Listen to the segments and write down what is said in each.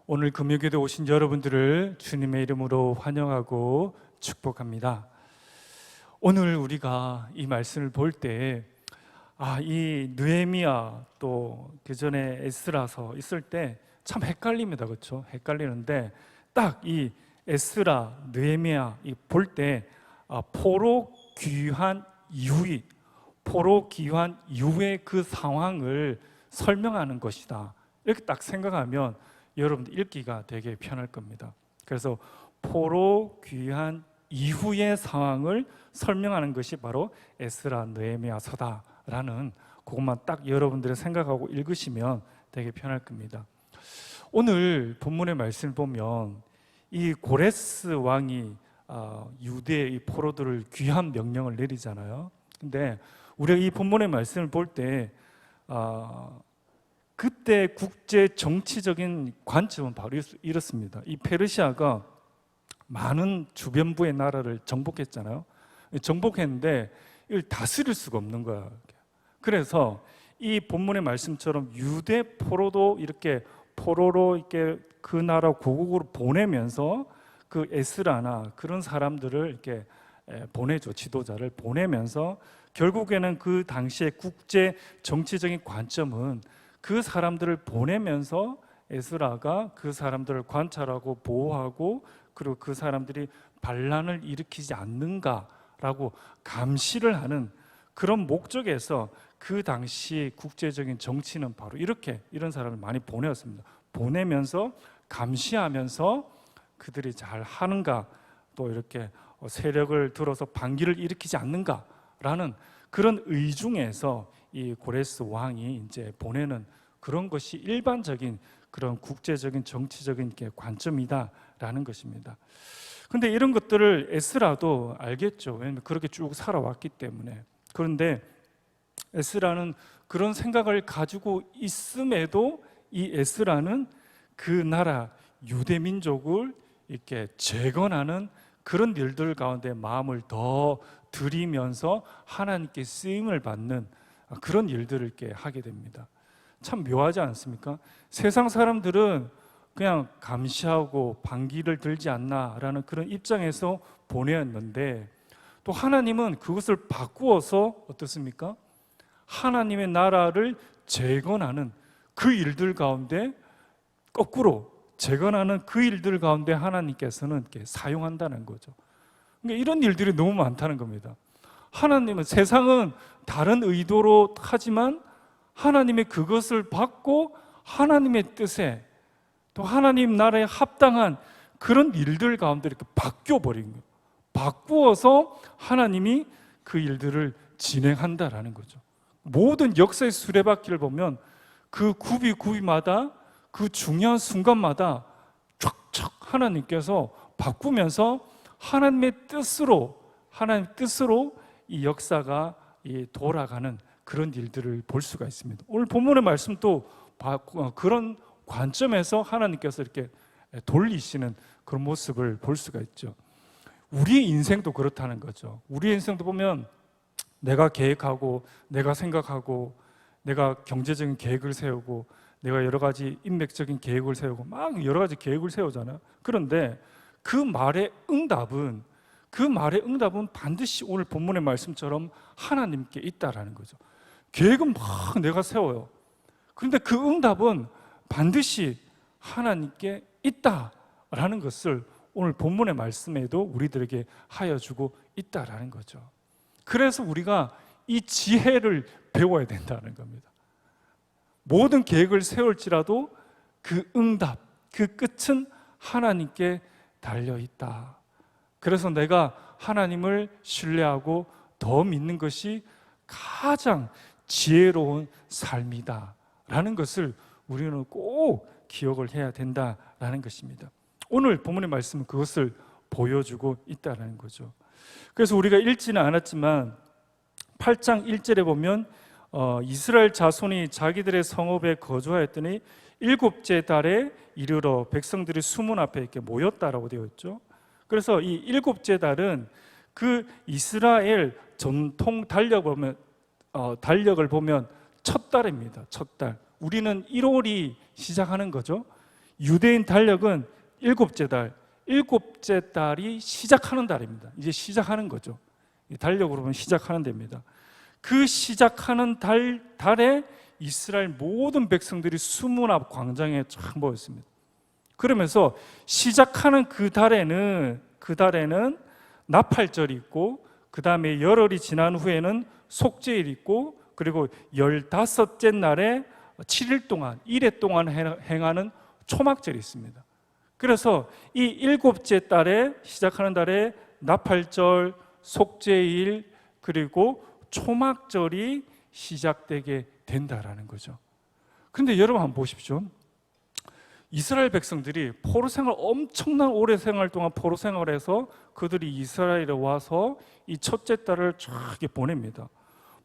오늘 금요기도 오신 여러분들을 주님의 이름으로 환영하고 축복합니다. 오늘 우리가 이 말씀을 볼 때 이 느헤미야 또 그전에 에스라서 있을 때 참 헷갈립니다. 그렇죠? 헷갈리는데 딱 이 에스라, 느헤미야 볼 때 포로 귀환 이후의 그 상황을 설명하는 것이다. 이렇게 딱 생각하면 여러분들 읽기가 되게 편할 겁니다. 그래서 포로 귀환 이후의 상황을 설명하는 것이 바로 에스라 느헤미야서다라는 그것만 딱 여러분들이 생각하고 읽으시면 되게 편할 겁니다. 오늘 본문의 말씀을 보면 이 고레스 왕이 유대의 이 포로들을 귀환 명령을 내리잖아요. 근데 우리가 이 본문의 말씀을 볼 때 그때 국제 정치적인 관점은 바로 이렇습니다. 이 페르시아가 많은 주변부의 나라를 정복했잖아요. 정복했는데 이걸 다스릴 수가 없는 거야. 그래서 이 본문의 말씀처럼 유대 포로도 이렇게 포로로 이렇게 그 나라 고국으로 보내면서 그 에스라나 그런 사람들을 이렇게 보내줘, 지도자를 보내면서 결국에는 그 당시의 국제 정치적인 관점은 그 사람들을 보내면서 에스라가 그 사람들을 관찰하고 보호하고 그리고 그 사람들이 반란을 일으키지 않는가라고 감시를 하는 그런 목적에서 그 당시 국제적인 정치는 바로 이런 사람을 많이 보내었습니다. 보내면서 감시하면서 그들이 잘 하는가, 또 이렇게 세력을 들어서 반기를 일으키지 않는가라는 그런 의중에서 이 고레스 왕이 이제 보내는 그런 것이 일반적인 그런 국제적인 정치적인 관점이다라는 것입니다. 그런데 이런 것들을 에스라도 알겠죠. 왜냐하면 그렇게 쭉 살아왔기 때문에. 그런데 에스라는 그런 생각을 가지고 있음에도 이 에스라는 그 나라 유대 민족을 이렇게 재건하는 그런 일들 가운데 마음을 더 들이면서 하나님께 쓰임을 받는 그런 일들을 이렇게 하게 됩니다. 참 묘하지 않습니까? 세상 사람들은 그냥 감시하고 반기를 들지 않나라는 그런 입장에서 보내었는데 또 하나님은 그것을 바꾸어서 어떻습니까? 하나님의 나라를 재건하는 그 일들 가운데 거꾸로 재건하는 그 일들 가운데 하나님께서는 이렇게 사용한다는 거죠. 그러니까 이런 일들이 너무 많다는 겁니다. 하나님은 세상은 다른 의도로 하지만 하나님의 그것을 받고 하나님의 뜻에 또 하나님 나라에 합당한 그런 일들 가운데 이렇게 바뀌어버린 거예요. 바꾸어서 하나님이 그 일들을 진행한다라는 거죠. 모든 역사의 수레바퀴를 보면 그 구비마다 그 중요한 순간마다 촥촥 하나님께서 바꾸면서 하나님의 뜻으로 이 역사가 돌아가는 그런 일들을 볼 수가 있습니다. 오늘 본문의 말씀도 그런 관점에서 하나님께서 이렇게 돌리시는 그런 모습을 볼 수가 있죠. 우리의 인생도 그렇다는 거죠. 우리의 인생도 보면 내가 계획하고 내가 생각하고 내가 경제적인 계획을 세우고 내가 여러 가지 인맥적인 계획을 세우고 막 여러 가지 계획을 세우잖아요. 그런데 그 말의 응답은 반드시 오늘 본문의 말씀처럼 하나님께 있다라는 거죠. 계획은 막 내가 세워요. 그런데 그 응답은 반드시 하나님께 있다라는 것을 오늘 본문의 말씀에도 우리들에게 하여 주고 있다라는 거죠. 그래서 우리가 이 지혜를 배워야 된다는 겁니다. 모든 계획을 세울지라도 그 응답, 그 끝은 하나님께 달려있다. 그래서 내가 하나님을 신뢰하고 더 믿는 것이 가장 지혜로운 삶이다 라는 것을 우리는 꼭 기억을 해야 된다라는 것입니다. 오늘 본문의 말씀은 그것을 보여주고 있다는 거죠. 그래서 우리가 읽지는 않았지만 8장 1절에 보면 이스라엘 자손이 자기들의 성읍에 거주하였더니 7째 달에 이르러 백성들이 수문 앞에 이렇게 모였다라고 되어 있죠. 그래서 이 7째 달은 그 이스라엘 전통 달력을 보면 첫 달입니다. 첫 달. 우리는 1월이 시작하는 거죠. 유대인 달력은 일곱째 달, 일곱째 달이 시작하는 달입니다. 이제 시작하는 거죠. 달력으로 보면 시작하는 데입니다. 그 시작하는 달에 이스라엘 모든 백성들이 수문 앞 광장에 쫙 모였습니다. 그러면서 시작하는 그 달에는 나팔절이 있고, 그 다음에 열흘이 지난 후에는 속죄일이 있고, 그리고 15째 날에 7일 동안, 1회 동안 행하는 초막절이 있습니다. 그래서 이 7째 달에 시작하는 달에 나팔절, 속죄일, 그리고 초막절이 시작되게 된다라는 거죠. 그런데 여러분 한번 보십시오. 이스라엘 백성들이 포로 생활, 엄청난 오래 생활 동안 포로 생활해서 그들이 이스라엘에 와서 이 첫째 달을 쫙 보냅니다.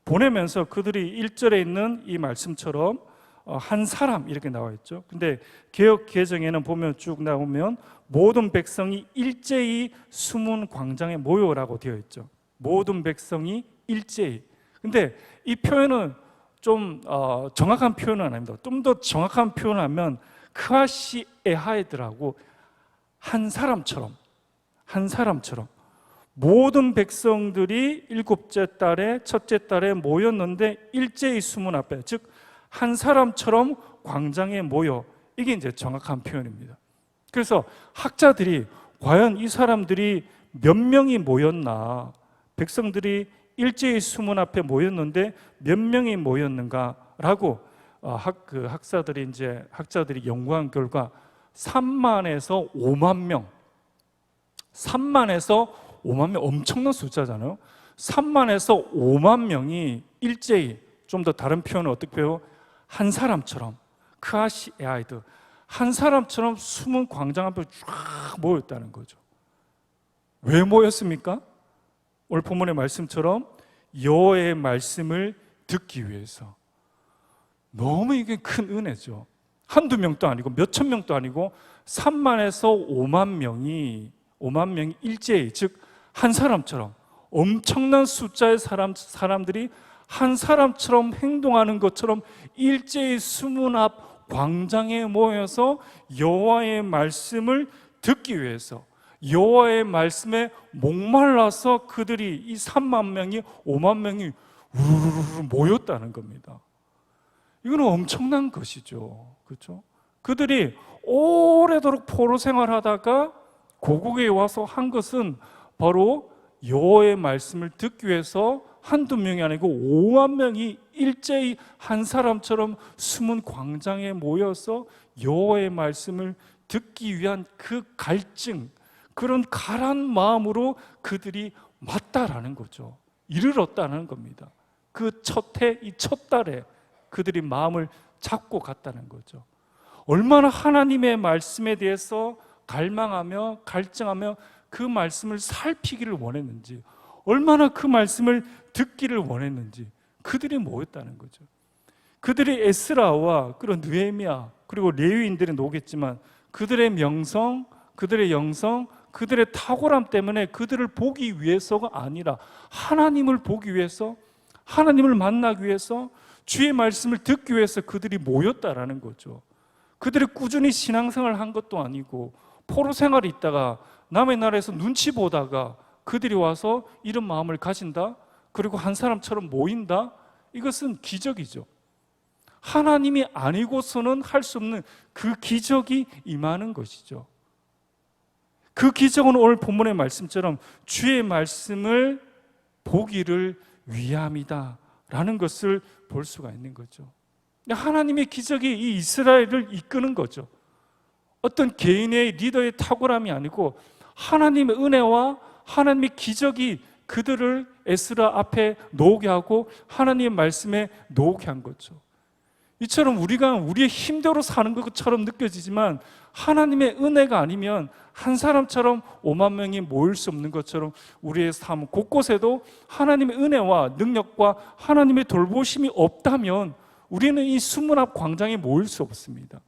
보내면서 그들이 1절에 있는 이 말씀처럼 한 사람 이렇게 나와 있죠. 근데 개역 개정에는 보면 쭉 나오면 모든 백성이 일제히 수문 광장에 모여라고 되어 있죠. 모든 백성이 일제히. 근데 이 표현은 좀 정확한 표현은 아닙니다. 좀 더 정확한 표현을 하면 크아시 에하에드라고 한 사람처럼 모든 백성들이 7째 달에 첫째 달에 모였는데 일제히 수문 앞에, 즉 한 사람처럼 광장에 모여, 이게 이제 정확한 표현입니다. 그래서 학자들이 과연 이 사람들이 몇 명이 모였나, 백성들이 일제히 수문 앞에 모였는데 몇 명이 모였는가라고 학자들이 연구한 결과 3만에서 5만 명, 3만에서 5만 명, 엄청난 숫자잖아요. 3만에서 5만 명이 일제히, 좀 더 다른 표현은 어떻게 표현해요? 한 사람처럼, 크아시 에하이드, 한 사람처럼 숨은 광장 앞에 쫙 모였다는 거죠. 왜 모였습니까? 오늘 본문의 말씀처럼 여호와의 말씀을 듣기 위해서. 너무 이게 큰 은혜죠. 한두 명도 아니고 몇천 명도 아니고 3만에서 5만 명이 일제히, 즉 한 사람처럼, 엄청난 숫자의 사람들이 한 사람처럼 행동하는 것처럼 일제히 수문 앞 광장에 모여서 여호와의 말씀을 듣기 위해서, 여호와의 말씀에 목말라서 그들이 이 3만 명이 5만 명이 우르르 모였다는 겁니다. 이거는 엄청난 것이죠. 그렇죠? 그들이 오래도록 포로 생활하다가 고국에 와서 한 것은 바로 여호와의 말씀을 듣기 위해서 한두 명이 아니고 5만 명이 일제히 한 사람처럼 숨은 광장에 모여서 여호와의 말씀을 듣기 위한 그 갈증, 그런 가란 마음으로 그들이 맞다라는 거죠. 이르렀다는 겁니다. 그 첫 해, 이 첫 달에 그들이 마음을 잡고 갔다는 거죠. 얼마나 하나님의 말씀에 대해서 갈망하며 갈증하며 그 말씀을 살피기를 원했는지, 얼마나 그 말씀을 듣기를 원했는지 그들이 모였다는 거죠. 그들이 에스라와 그런 느헤미야 그리고 레위인들이 오겠지만 그들의 명성, 그들의 영성, 그들의 탁월함 때문에 그들을 보기 위해서가 아니라 하나님을 보기 위해서, 하나님을 만나기 위해서, 주의 말씀을 듣기 위해서 그들이 모였다라는 거죠. 그들이 꾸준히 신앙생활을 한 것도 아니고 포로 생활이 있다가 남의 나라에서 눈치 보다가 그들이 와서 이런 마음을 가진다, 그리고 한 사람처럼 모인다, 이것은 기적이죠. 하나님이 아니고서는 할 수 없는 그 기적이 임하는 것이죠. 그 기적은 오늘 본문의 말씀처럼 주의 말씀을 보기를 위함이다 라는 것을 볼 수가 있는 거죠. 하나님의 기적이 이 이스라엘을 이끄는 거죠. 어떤 개인의 리더의 탁월함이 아니고 하나님의 은혜와 하나님의 기적이 그들을 에스라 앞에 놓게 하고 하나님의 말씀에 놓게 한 거죠. 이처럼 우리가 우리의 힘대로 사는 것처럼 느껴지지만 하나님의 은혜가 아니면 한 사람처럼 5만 명이 모일 수 없는 것처럼 우리의 삶 곳곳에도 하나님의 은혜와 능력과 하나님의 돌보심이 없다면 우리는 이 수문 앞 광장에 모일 수 없습니다.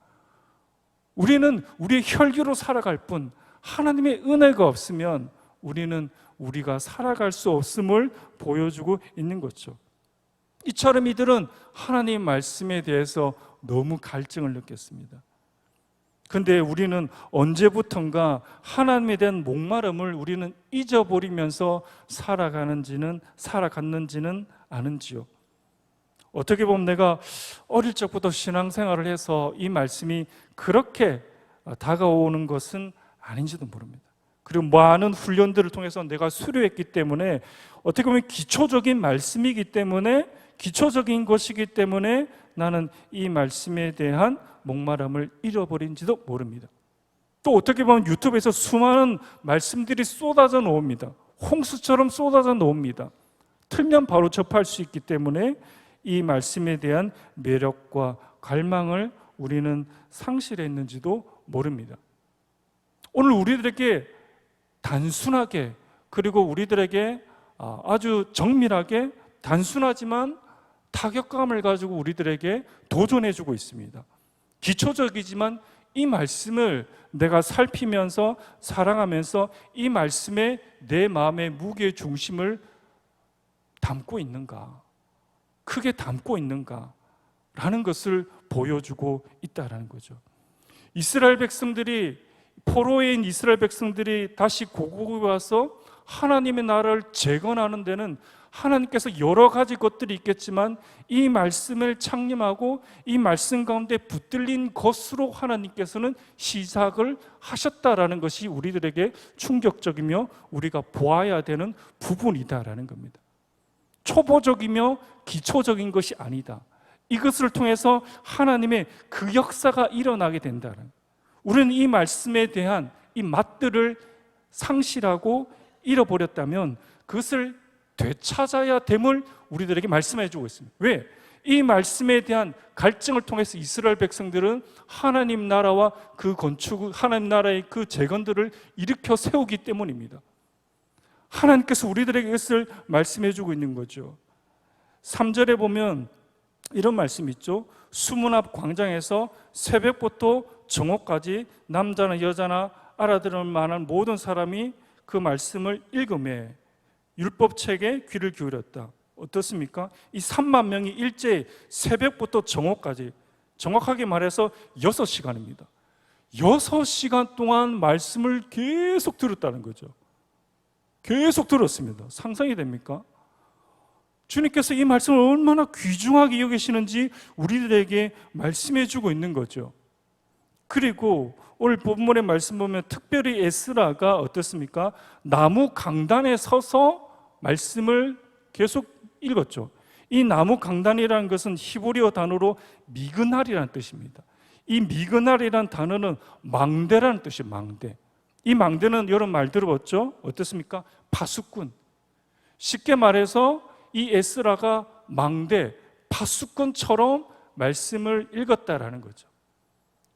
우리는 우리의 혈기로 살아갈 뿐 하나님의 은혜가 없으면 우리는 우리가 살아갈 수 없음을 보여주고 있는 거죠. 이처럼 이들은 하나님의 말씀에 대해서 너무 갈증을 느꼈습니다. 근데 우리는 언제부턴가 하나님에 대한 목마름을 우리는 잊어버리면서 살아갔는지는 아는지요. 어떻게 보면 내가 어릴 적부터 신앙생활을 해서 이 말씀이 그렇게 다가오는 것은 아닌지도 모릅니다. 그리고 많은 훈련들을 통해서 내가 수료했기 때문에 어떻게 보면 기초적인 말씀이기 때문에, 기초적인 것이기 때문에 나는 이 말씀에 대한 목마름을 잃어버린지도 모릅니다. 또 어떻게 보면 유튜브에서 수많은 말씀들이 쏟아져 나옵니다. 홍수처럼 쏟아져 나옵니다. 틀면 바로 접할 수 있기 때문에 이 말씀에 대한 매력과 갈망을 우리는 상실했는지도 모릅니다. 오늘 우리들에게 단순하게, 그리고 우리들에게 아주 정밀하게, 단순하지만 타격감을 가지고 우리들에게 도전해주고 있습니다. 기초적이지만 이 말씀을 내가 살피면서 사랑하면서 이 말씀에 내 마음의 무게 중심을 담고 있는가, 크게 담고 있는가 라는 것을 보여주고 있다는 거죠. 이스라엘 백성들이, 포로인 이스라엘 백성들이 다시 고국에 와서 하나님의 나라를 재건하는 데는 하나님께서 여러 가지 것들이 있겠지만 이 말씀을 창림하고 이 말씀 가운데 붙들린 것으로 하나님께서는 시작을 하셨다라는 것이 우리들에게 충격적이며 우리가 보아야 되는 부분이다라는 겁니다. 초보적이며 기초적인 것이 아니다. 이것을 통해서 하나님의 그 역사가 일어나게 된다는, 우리는 이 말씀에 대한 이 맛들을 상실하고 잃어버렸다면 그것을 되찾아야 됨을 우리들에게 말씀해 주고 있습니다. 왜? 이 말씀에 대한 갈증을 통해서 이스라엘 백성들은 하나님 나라와 그 건축, 하나님 나라의 그 재건들을 일으켜 세우기 때문입니다. 하나님께서 우리들에게 이것을 말씀해 주고 있는 거죠. 3절에 보면 이런 말씀이 있죠. 수문 앞 광장에서 새벽부터 정오까지 남자나 여자나 알아들을 만한 모든 사람이 그 말씀을 읽음에 율법책에 귀를 기울였다. 어떻습니까? 이 3만 명이 일제히 새벽부터 정오까지, 정확하게 말해서 6시간입니다. 6시간 동안 말씀을 계속 들었다는 거죠. 계속 들었습니다. 상상이 됩니까? 주님께서 이 말씀을 얼마나 귀중하게 여기시는지 우리들에게 말씀해 주고 있는 거죠. 그리고 오늘 본문의 말씀 보면 특별히 에스라가 어떻습니까? 나무 강단에 서서 말씀을 계속 읽었죠. 이 나무 강단이라는 것은 히브리어 단어로 미그날이라는 뜻입니다. 이 미그날이라는 단어는 망대라는 뜻이에요. 망대. 이 망대는 여러분 말 들어봤죠? 어떻습니까? 파수꾼. 쉽게 말해서 이 에스라가 망대, 파수꾼처럼 말씀을 읽었다라는 거죠.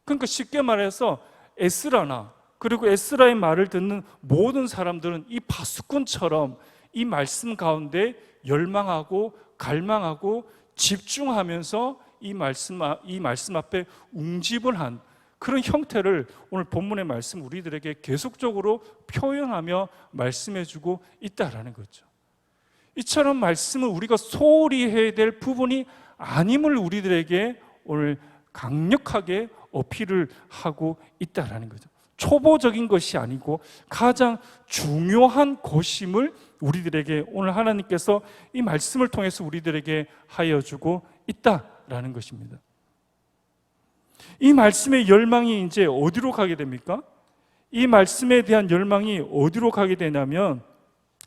그러니까 쉽게 말해서 에스라나 그리고 에스라의 말을 듣는 모든 사람들은 이 파수꾼처럼 이 말씀 가운데 열망하고 갈망하고 집중하면서 이 말씀 앞에 웅집을 한 그런 형태를 오늘 본문의 말씀 우리들에게 계속적으로 표현하며 말씀해주고 있다라는 거죠. 이처럼 말씀은 우리가 소홀히 해야 될 부분이 아님을 우리들에게 오늘 강력하게 어필을 하고 있다라는 거죠. 초보적인 것이 아니고 가장 중요한 것임을 우리들에게 오늘 하나님께서 이 말씀을 통해서 우리들에게 하여 주고 있다라는 것입니다. 이 말씀의 열망이 이제 어디로 가게 됩니까? 이 말씀에 대한 열망이 어디로 가게 되냐면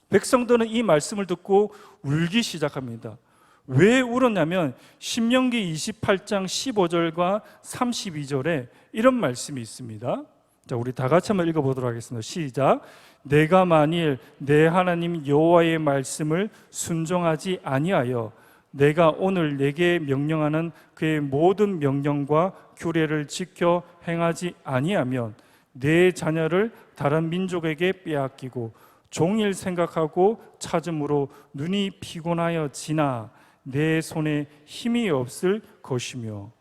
백성들은 이 말씀을 듣고 울기 시작합니다. 왜 울었냐면 신명기 28장 15절과 32절에 이런 말씀이 있습니다. 자, 우리 다 같이 한번 읽어보도록 하겠습니다. 시작. 내가 만일 내 하나님 여호와의 말씀을 순종하지 아니하여 내가 오늘 내게 명령하는 그의 모든 명령과 규례를 지켜 행하지 아니하면 내 자녀를 다른 민족에게 빼앗기고 종일 생각하고 찾음으로 눈이 피곤하여 지나 내 손에 힘이 없을 것이며,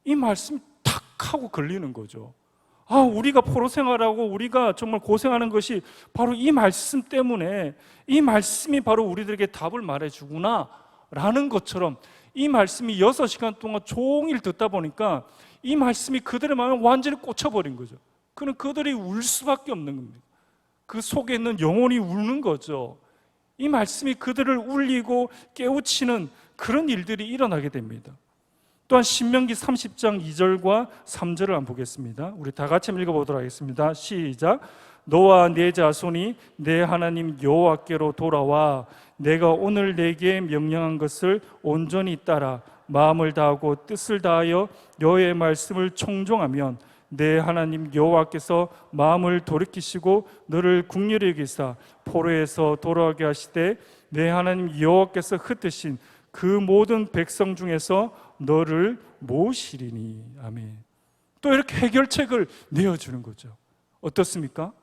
이 말씀이 탁 하고 걸리는 거죠. 우리가 포로 생활하고 우리가 정말 고생하는 것이 바로 이 말씀 때문에, 이 말씀이 바로 우리들에게 답을 말해주구나 라는 것처럼 이 말씀이 6시간 동안 종일 듣다 보니까 이 말씀이 그들의 마음에 완전히 꽂혀버린 거죠. 그는 그들이 울 수밖에 없는 겁니다. 그 속에 있는 영혼이 우는 거죠. 이 말씀이 그들을 울리고 깨우치는 그런 일들이 일어나게 됩니다. 또한 신명기 30장 2절과 3절을 한번 보겠습니다. 우리 다 같이 읽어보도록 하겠습니다. 시작. 너와 네 자손이 내 하나님 여호와께로 돌아와 내가 오늘 내게 명령한 것을 온전히 따라 마음을 다하고 뜻을 다하여 여호와의 말씀을 청종하면 내 하나님 여호와께서 마음을 돌이키시고 너를 긍휼히 여기사 포로에서 돌아오게 하시되 내 하나님 여호와께서 흩으신 그 모든 백성 중에서 너를 모으시리니. 아멘. 또 이렇게 해결책을 내어주는 거죠. 어떻습니까?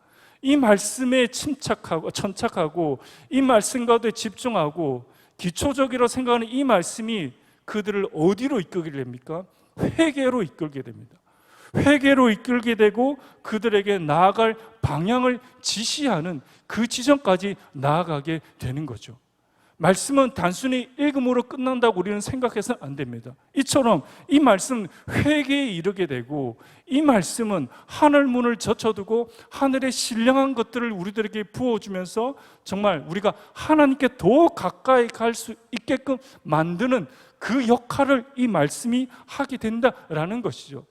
이 말씀에 천착하고 이 말씀 가운데 집중하고 기초적이라고 생각하는 이 말씀이 그들을 어디로 이끌게 됩니까? 회개로 이끌게 됩니다. 회개로 이끌게 되고 그들에게 나아갈 방향을 지시하는 그 지점까지 나아가게 되는 거죠. 말씀은 단순히 읽음으로 끝난다고 우리는 생각해서는 안 됩니다. 이처럼 이 말씀은 회개에 이르게 되고 이 말씀은 하늘 문을 젖혀두고 하늘의 신령한 것들을 우리들에게 부어주면서 정말 우리가 하나님께 더 가까이 갈 수 있게끔 만드는 그 역할을 이 말씀이 하게 된다라는 것이죠.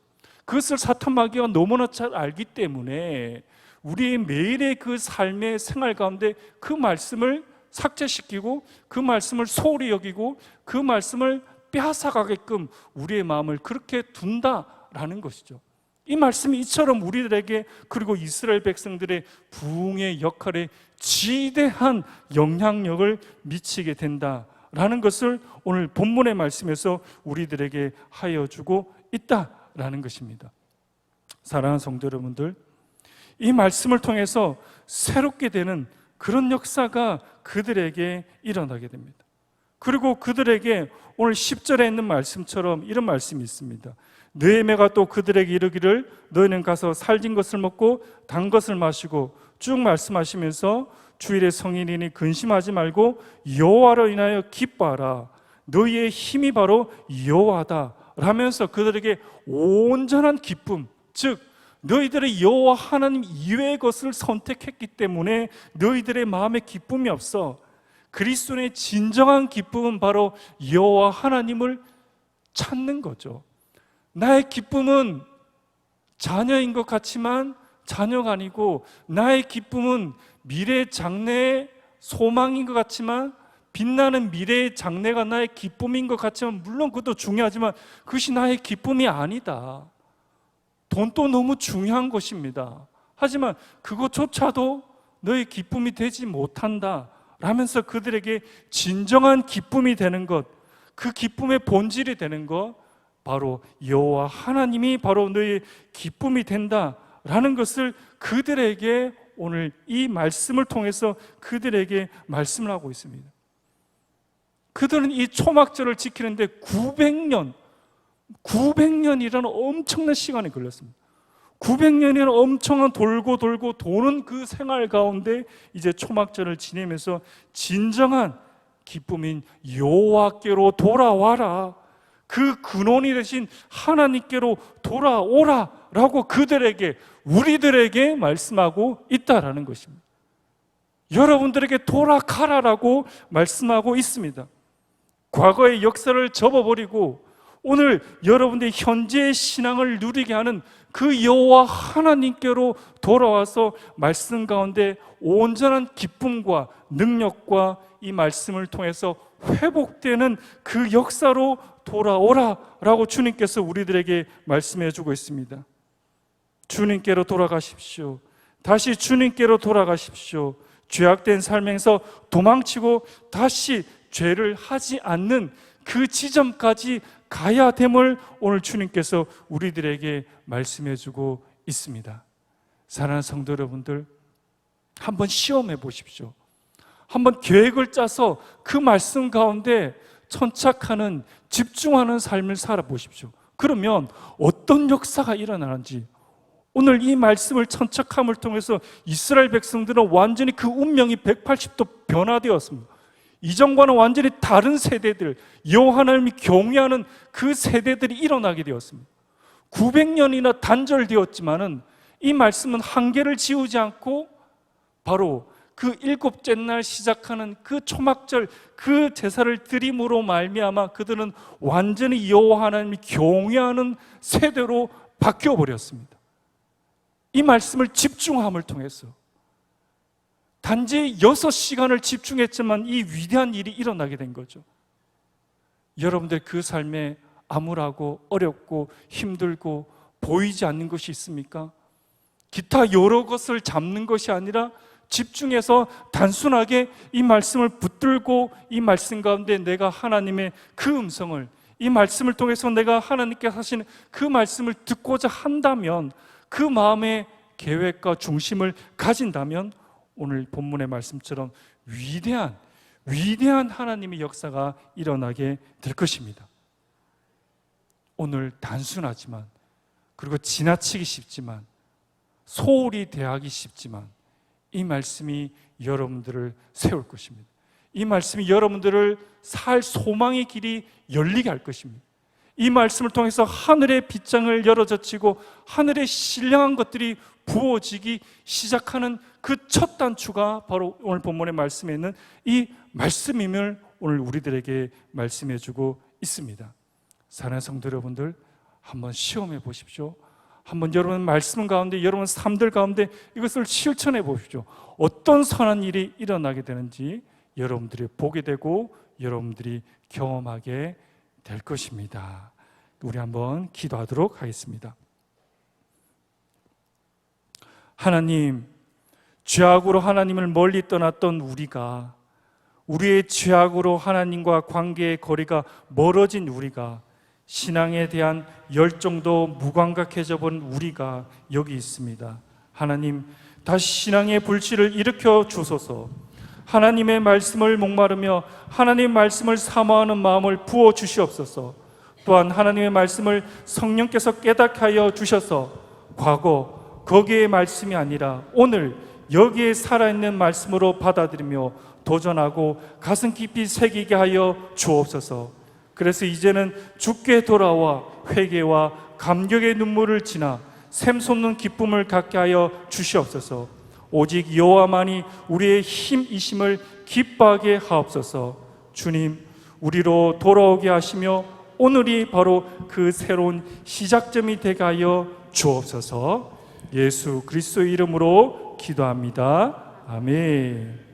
그것을 사탄 마귀가 너무나 잘 알기 때문에 우리의 매일의 그 삶의 생활 가운데 그 말씀을 삭제시키고 그 말씀을 소홀히 여기고 그 말씀을 빼앗아가게끔 우리의 마음을 그렇게 둔다라는 것이죠. 이 말씀이 이처럼 우리들에게 그리고 이스라엘 백성들의 부흥의 역할에 지대한 영향력을 미치게 된다라는 것을 오늘 본문의 말씀에서 우리들에게 하여 주고 있다라는 것입니다. 사랑하는 성도 여러분들, 이 말씀을 통해서 새롭게 되는 그런 역사가 그들에게 일어나게 됩니다. 그리고 그들에게 오늘 10절에 있는 말씀처럼 이런 말씀이 있습니다. 느헤미야가 또 그들에게 이르기를 너희는 가서 살진 것을 먹고 단 것을 마시고 쭉 말씀하시면서 주일의 성일이니 근심하지 말고 여호와로 인하여 기뻐하라. 너희의 힘이 바로 여호와다 라면서 그들에게 온전한 기쁨, 즉 너희들의 여호와 하나님 이외의 것을 선택했기 때문에 너희들의 마음에 기쁨이 없어. 그리스도의 진정한 기쁨은 바로 여호와 하나님을 찾는 거죠. 나의 기쁨은 자녀인 것 같지만 자녀가 아니고, 나의 기쁨은 미래의 장래의 소망인 것 같지만 빛나는 미래의 장래가 나의 기쁨인 것 같지만, 물론 그것도 중요하지만 그것이 나의 기쁨이 아니다. 돈도 너무 중요한 것입니다. 하지만 그것조차도 너의 기쁨이 되지 못한다 라면서 그들에게 진정한 기쁨이 되는 것, 그 기쁨의 본질이 되는 것, 바로 여호와 하나님이 바로 너의 기쁨이 된다라는 것을 그들에게 오늘 이 말씀을 통해서 그들에게 말씀을 하고 있습니다. 그들은 이 초막절을 지키는데 900년이라는 엄청난 시간이 걸렸습니다. 900년이라는 엄청난 돌고 도는 그 생활 가운데 이제 초막절을 지내면서 진정한 기쁨인 여호와께로 돌아와라, 그 근원이 되신 하나님께로 돌아오라 라고 그들에게, 우리들에게 말씀하고 있다라는 것입니다. 여러분들에게 돌아가라라고 말씀하고 있습니다. 과거의 역사를 접어버리고 오늘 여러분들의 현재의 신앙을 누리게 하는 그 여호와 하나님께로 돌아와서 말씀 가운데 온전한 기쁨과 능력과 이 말씀을 통해서 회복되는 그 역사로 돌아오라 라고 주님께서 우리들에게 말씀해 주고 있습니다. 주님께로 돌아가십시오. 다시 주님께로 돌아가십시오. 죄악된 삶에서 도망치고 다시 죄를 하지 않는 그 지점까지 가야 됨을 오늘 주님께서 우리들에게 말씀해 주고 있습니다. 사랑하는 성도 여러분들, 한번 시험해 보십시오. 한번 계획을 짜서 그 말씀 가운데 천착하는, 집중하는 삶을 살아보십시오. 그러면 어떤 역사가 일어나는지, 오늘 이 말씀을 천착함을 통해서 이스라엘 백성들은 완전히 그 운명이 180도 변화되었습니다. 이전과는 완전히 다른 세대들, 여호와 하나님이 경외하는 그 세대들이 일어나게 되었습니다. 900년이나 단절되었지만은 이 말씀은 한계를 지우지 않고 바로 그 일곱째 날 시작하는 그 초막절 그 제사를 드림으로 말미암아 그들은 완전히 여호와 하나님이 경외하는 세대로 바뀌어 버렸습니다. 이 말씀을 집중함을 통해서 단지 6시간을 집중했지만 이 위대한 일이 일어나게 된 거죠. 여러분들 그 삶에 암울하고 어렵고 힘들고 보이지 않는 것이 있습니까? 기타 여러 것을 잡는 것이 아니라 집중해서 단순하게 이 말씀을 붙들고 이 말씀 가운데 내가 하나님의 그 음성을, 이 말씀을 통해서 내가 하나님께서 하시는 그 말씀을 듣고자 한다면, 그 마음의 계획과 중심을 가진다면 오늘 본문의 말씀처럼 위대한 하나님의 역사가 일어나게 될 것입니다. 오늘 단순하지만, 그리고 지나치기 쉽지만, 소홀히 대하기 쉽지만 이 말씀이 여러분들을 세울 것입니다. 이 말씀이 여러분들을 살 소망의 길이 열리게 할 것입니다. 이 말씀을 통해서 하늘의 빗장을 열어젖히고 하늘의 신령한 것들이 부어지기 시작하는 그 첫 단추가 바로 오늘 본문의 말씀에 있는 이 말씀임을 오늘 우리들에게 말씀해 주고 있습니다. 사랑하는 성도 여러분들, 한번 시험해 보십시오. 한번 여러분 말씀 가운데, 여러분 삶들 가운데 이것을 실천해 보십시오. 어떤 선한 일이 일어나게 되는지 여러분들이 보게 되고 여러분들이 경험하게 될 것입니다. 우리 한번 기도하도록 하겠습니다. 하나님, 죄악으로 하나님을 멀리 떠났던 우리가, 우리의 죄악으로 하나님과 관계의 거리가 멀어진 우리가, 신앙에 대한 열정도 무감각해져 본 우리가 여기 있습니다. 하나님, 다시 신앙의 불씨를 일으켜 주소서. 하나님의 말씀을 목마르며 하나님의 말씀을 사모하는 마음을 부어 주시옵소서. 또한 하나님의 말씀을 성령께서 깨닫게 하여 주셔서 과거 거기의 말씀이 아니라 오늘 여기에 살아있는 말씀으로 받아들이며 도전하고 가슴 깊이 새기게 하여 주옵소서. 그래서 이제는 주께 돌아와 회개와 감격의 눈물을 지나 샘솟는 기쁨을 갖게 하여 주시옵소서. 오직 여호와만이 우리의 힘이심을 기뻐하게 하옵소서. 주님, 우리로 돌아오게 하시며 오늘이 바로 그 새로운 시작점이 되게 하여 주옵소서. 예수 그리스도의 이름으로 기도합니다. 아멘.